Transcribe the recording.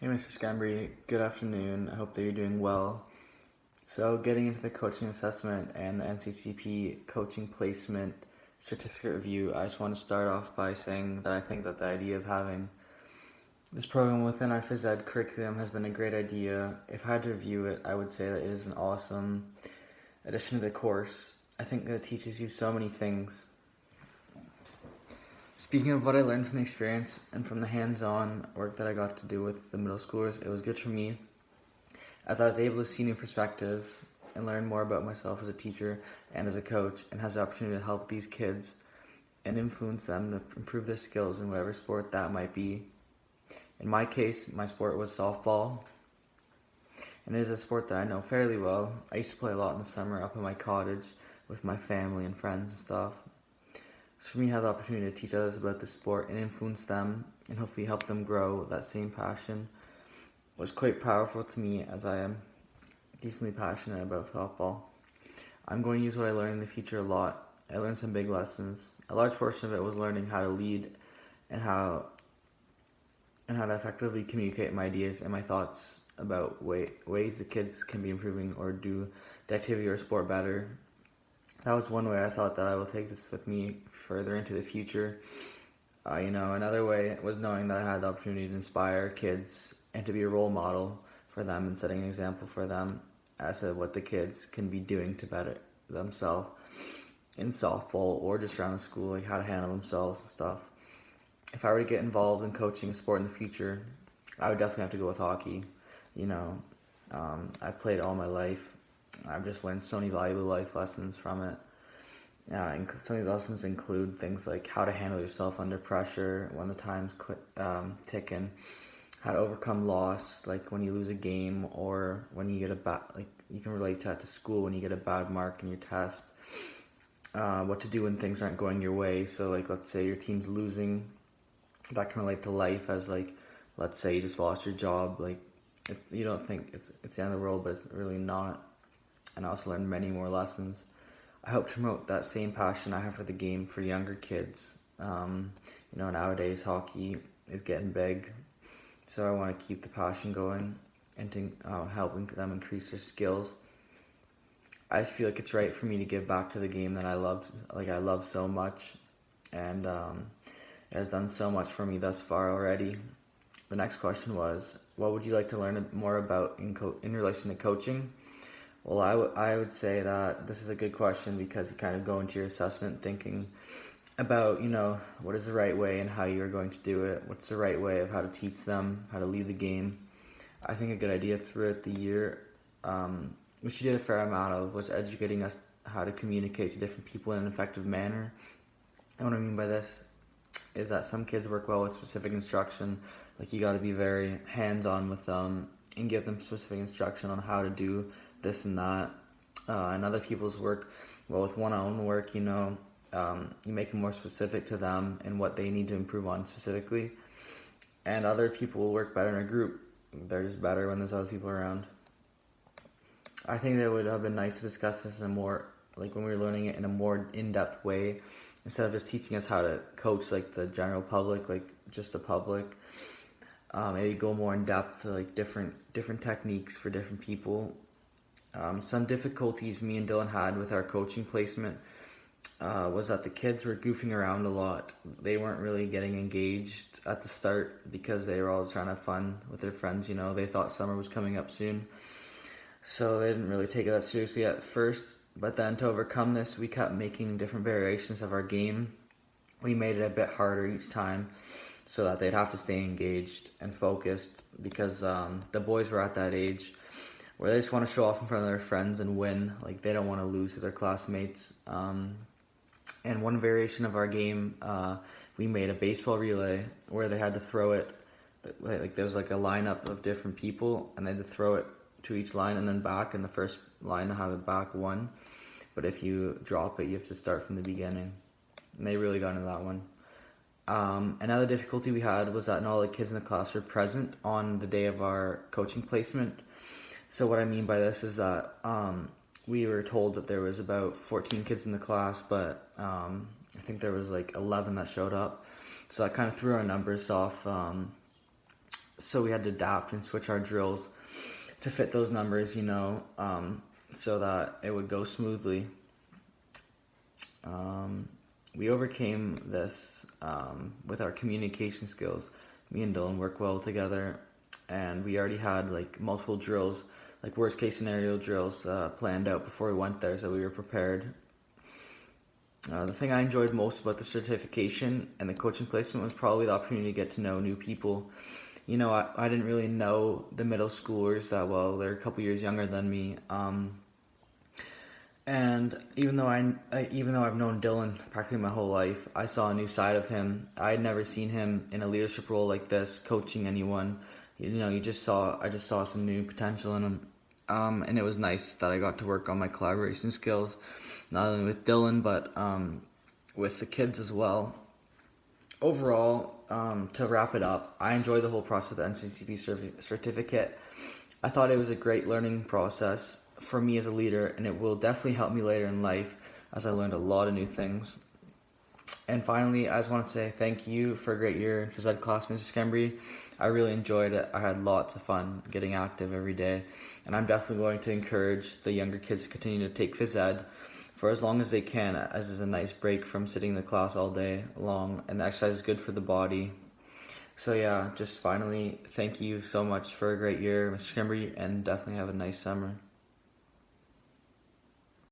Hey, Mr. Scambry, good afternoon. I hope that you're doing well. So, getting into the coaching assessment and the NCCP coaching placement certificate review, I just want to start off by saying that I think that the idea of having this program within our Phys Ed curriculum has been a great idea. If I had to review it, I would say that it is an awesome addition to the course. I think that it teaches you so many things. Speaking of what I learned from the experience and from the hands-on work that I got to do with the middle schoolers, it was good for me as I was able to see new perspectives and learn more about myself as a teacher and as a coach, and has the opportunity to help these kids and influence them to improve their skills in whatever sport that might be. In my case, my sport was softball, and it is a sport that I know fairly well. I used to play a lot in the summer up in my cottage with my family and friends and stuff. So for me to have the opportunity to teach others about this sport and influence them and hopefully help them grow that same passion was quite powerful to me, as I am decently passionate about football. I'm going to use what I learned in the future a lot. I learned some big lessons. A large portion of it was learning how to lead and how to effectively communicate my ideas and my thoughts about ways the kids can be improving or do the activity or sport better. That was one way I thought that I will take this with me further into the future. Another way was knowing that I had the opportunity to inspire kids and to be a role model for them and setting an example for them as to what the kids can be doing to better themselves in softball or just around the school, like how to handle themselves and stuff. If I were to get involved in coaching a sport in the future, I would definitely have to go with hockey. You know, I played all my life. I've just learned so many valuable life lessons from it. And some of these lessons include things like how to handle yourself under pressure when the time's ticking, how to overcome loss, like when you lose a game or when you get you can relate that to school when you get a bad mark in your test. What to do when things aren't going your way. So like, let's say your team's losing, that can relate to life as like, let's say you just lost your job. Like, you don't think it's the end of the world, but it's really not. And I also learned many more lessons. I hope to promote that same passion I have for the game for younger kids. Nowadays hockey is getting big, so I want to keep the passion going and to helping them increase their skills. I just feel like it's right for me to give back to the game that I love so much, and it has done so much for me thus far already. The next question was, what would you like to learn more about in relation to coaching? Well, I would say that this is a good question because you kind of go into your assessment thinking about, what is the right way and how you're going to do it. What's the right way of how to teach them, how to lead the game. I think a good idea throughout the year, which you did a fair amount of, was educating us how to communicate to different people in an effective manner. And what I mean by this is that some kids work well with specific instruction. Like, you got to be very hands-on with them and give them specific instruction on how to do this and that. And other people's work well with one-on-one work. You make it more specific to them and what they need to improve on specifically. And other people will work better in a group. They're just better when there's other people around. I think that it would have been nice to discuss this in a more, like when we were learning it in a more in-depth way, instead of just teaching us how to coach like the general public, like just the public. Maybe go more in depth, like different techniques for different people. Some difficulties me and Dylan had with our coaching placement was that the kids were goofing around a lot. They weren't really getting engaged at the start because they were always trying to have fun with their friends. They thought summer was coming up soon, so they didn't really take it that seriously at first. But then to overcome this, we kept making different variations of our game. We made it a bit harder each time so that they'd have to stay engaged and focused, because the boys were at that age where they just want to show off in front of their friends and win. Like, they don't want to lose to their classmates. And one variation of our game, we made a baseball relay where they had to throw it. Like, there was like a lineup of different people, and they had to throw it to each line and then back, and the first line to have it back won. But if you drop it, you have to start from the beginning. And they really got into that one. Another difficulty we had was that not all the kids in the class were present on the day of our coaching placement. So what I mean by this is that we were told that there was about 14 kids in the class, but I think there was like 11 that showed up. So that kind of threw our numbers off. so we had to adapt and switch our drills to fit those numbers, so that it would go smoothly. We overcame this with our communication skills. Me and Dylan work well together, and we already had like multiple drills, like worst case scenario drills, planned out before we went there, so we were prepared. The thing I enjoyed most about the certification and the coaching placement was probably the opportunity to get to know new people. I didn't really know the middle schoolers that well. They're a couple years younger than me. And even though I've known Dylan practically my whole life, I saw a new side of him. I had never seen him in a leadership role like this, coaching anyone. I just saw some new potential in him. And it was nice that I got to work on my collaboration skills, not only with Dylan, but with the kids as well. Overall, to wrap it up, I enjoyed the whole process of the NCCP certificate. I thought it was a great learning process for me as a leader, and it will definitely help me later in life as I learned a lot of new things. And finally, I just want to say thank you for a great year in phys ed class, Mr. Skembry. I really enjoyed it. I had lots of fun getting active every day, and I'm definitely going to encourage the younger kids to continue to take phys ed for as long as they can, as is a nice break from sitting in the class all day long, and the exercise is good for the body. So yeah, just finally, thank you so much for a great year, Mr. Skembry, and definitely have a nice summer.